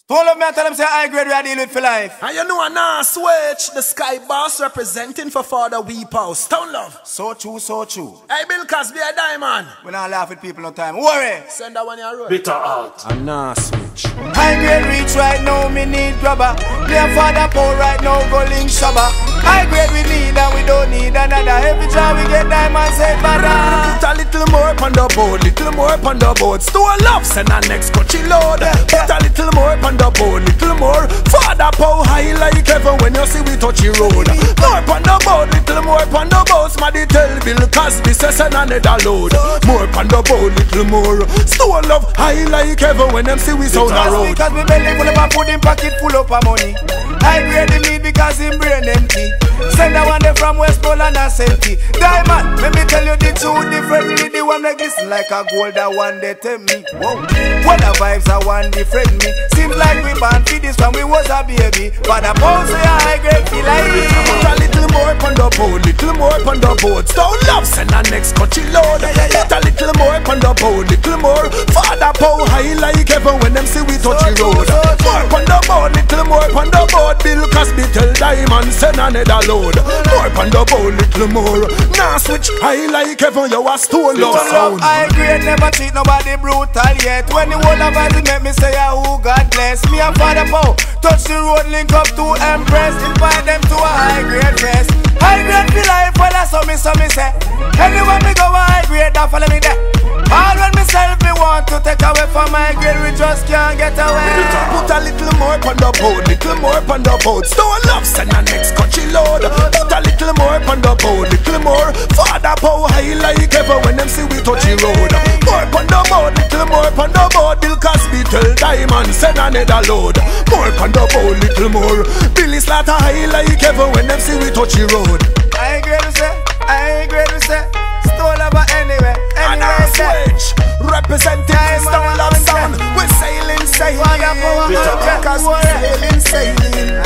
Pull up me and tell them say high grade we are dealing with for life. And you know a Nahswitch, the sky boss representing for Father Weep House. Town love. So true, so true. Hey Bill Cosby, a diamond. We not laugh at people no time. Worry. Send that one your road. Bitter out. A Nahswitch. High grade reach right now, me need grabber. Dear Father Paul right now, go link shabba. High grade we need and we don't need another. Every time we get diamond say bada. Put a little more on the board, little more on the board. Store love, send a next coachy load. Put a little more on the board, little more. Father Paul high like heaven when you see we touch the road. More on the board, little more on the board. Smaddy tell Bill Cosby say send another load. More on the board, little more. Store love high like heaven when them see we sound a road. Because we belly full of a food in pocket full up of money. High grade the need because him brain empty. Send that one there from West Poland and Senti. Diamond, let me tell you the two differently. The one like this like a gold, that one they tell me. Whoa. When the vibes are one different me. Seems like we born for this when we was a baby. But the bones say a high grade feel like put a little more on the board, little more on the board. Stone love, send a next coachy load. Put a little more on the board, little more. Father Paul high like heaven when them see we touch the road. More on the board, little more on the board. Bill Cosby tell Diamond send another load. More on the board, little more. Nahswitch high like heaven, you a stone love sound. High grade never treat nobody brutal yet. When the whole of us make me say who God bless. Me and Father Paul touch the road, link up to Empress. Invite them to a high grade fest. High grade feel like fella, so me say. Anywhere me go a high grade, that follow me there. All when myself me want to take away from my grade, we just can't get away. Put a little more on the board, little more on the board. Stone love, send a next coachy load. Put a little more on the board, little more. Father Paul high like ever when them see we touch the road. More on the board, little more on the board. Bill Cosby tell Diamond send another load. More on the board, little more. Billy Slater high like ever when them see we touch the road. I ain't great to say, I ain't great to say. Stone love anyway, and Nahswitch representing Stone Love sound. We're sailing, sailing. Because we're sailing, sailing.